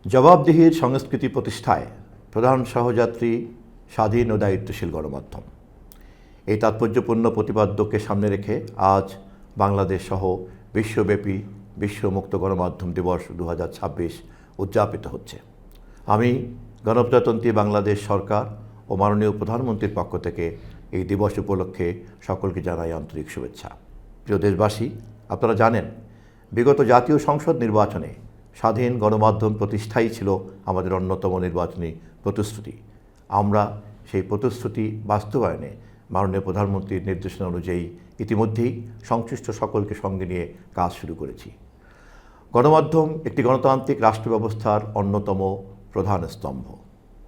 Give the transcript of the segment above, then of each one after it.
জবাবদিহির সংস্কৃতি প্রতিষ্ঠায় প্রধান সহযাত্রী স্বাধীন ও দায়িত্বশীল গণমাধ্যম। এই তাৎপর্যপূর্ণ প্রতিপাদ্যকে সামনে রেখে আজ বাংলাদেশ সহ বিশ্বব্যাপী বিশ্ব মুক্ত গণমাধ্যম দিবস 2026 উদযাপিত হচ্ছে। আমি গণপ্রজাতন্ত্রী বাংলাদেশ সরকার ও মাননীয় প্রধানমন্ত্রীর পক্ষ থেকে এই দিবস উপলক্ষে সকলকে জানাই আন্তরিক শুভেচ্ছা। প্রিয় দেশবাসী, আপনারা জানেন বিগত জাতীয় সংসদ নির্বাচনে স্বাধীন গণমাধ্যম প্রতিষ্ঠাই ছিল আমাদের অন্যতম নির্বাচনী প্রতিশ্রুতি। আমরা সেই প্রতিশ্রুতি বাস্তবায়নে মাননীয় প্রধানমন্ত্রীর নির্দেশনা অনুযায়ী ইতিমধ্যেই সংশ্লিষ্ট সকলকে সঙ্গে নিয়ে কাজ শুরু করেছি। গণমাধ্যম একটি গণতান্ত্রিক রাষ্ট্র ব্যবস্থার অন্যতম প্রধান স্তম্ভ।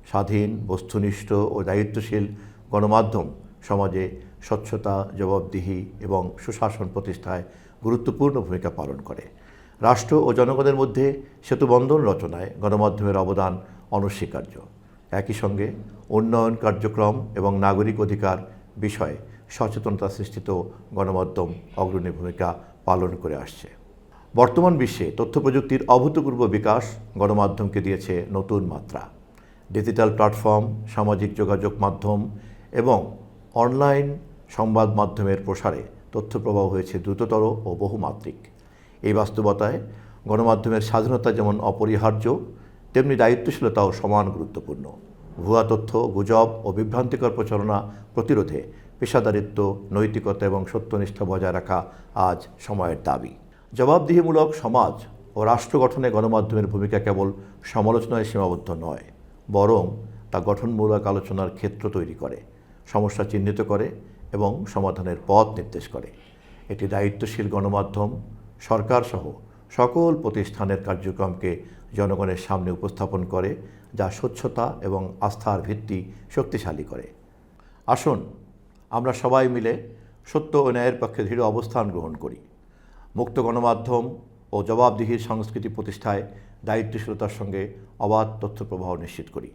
স্বাধীন, বস্তুনিষ্ঠ ও দায়িত্বশীল গণমাধ্যম সমাজে স্বচ্ছতা, জবাবদিহি এবং সুশাসন প্রতিষ্ঠায় গুরুত্বপূর্ণ ভূমিকা পালন করে। রাষ্ট্র ও জনগণের মধ্যে সেতুবন্ধন রচনায় গণমাধ্যমের অবদান অনস্বীকার্য। একই সঙ্গে উন্নয়ন কার্যক্রম এবং নাগরিক অধিকার বিষয়ে সচেতনতা সৃষ্টিতেও গণমাধ্যম অগ্রণী ভূমিকা পালন করে আসছে। বর্তমান বিশ্বে তথ্যপ্রযুক্তির অভূতপূর্ব বিকাশ গণমাধ্যমকে দিয়েছে নতুন মাত্রা। ডিজিটাল প্ল্যাটফর্ম, সামাজিক যোগাযোগ মাধ্যম এবং অনলাইন সংবাদ মাধ্যমের প্রসারে তথ্যপ্রবাহ হয়েছে দ্রুততর ও বহুমাত্রিক। এই বাস্তবতায় গণমাধ্যমের স্বাধীনতা যেমন অপরিহার্য, তেমনি দায়িত্বশীলতাও সমান গুরুত্বপূর্ণ। ভুয়া তথ্য, গুজব ও বিভ্রান্তিকর প্রচারণা প্রতিরোধে পেশাদারিত্ব, নৈতিকতা এবং সত্যনিষ্ঠা বজায় রাখা আজ সময়ের দাবি। জবাবদিহিমূলক সমাজ ও রাষ্ট্র গঠনে গণমাধ্যমের ভূমিকা কেবল সমালোচনায় সীমাবদ্ধ নয়, বরং তা গঠনমূলক আলোচনার ক্ষেত্র তৈরি করে, সমস্যা চিহ্নিত করে এবং সমাধানের পথ নির্দেশ করে। এটি দায়িত্বশীল গণমাধ্যম সরকারসহ সকল প্রতিষ্ঠানের কার্যক্রমকে জনগণের সামনে উপস্থাপন করে, যা স্বচ্ছতা এবং আস্থার ভিত্তি শক্তিশালী করে। আসুন আমরা সবাই মিলে সত্য ও ন্যায়ের পক্ষে দৃঢ় অবস্থান গ্রহণ করি। মুক্ত গণমাধ্যম ও জবাবদিহির সংস্কৃতি প্রতিষ্ঠায় দায়িত্বশীলতার সঙ্গে অবাধ তথ্য প্রবাহ নিশ্চিত করি।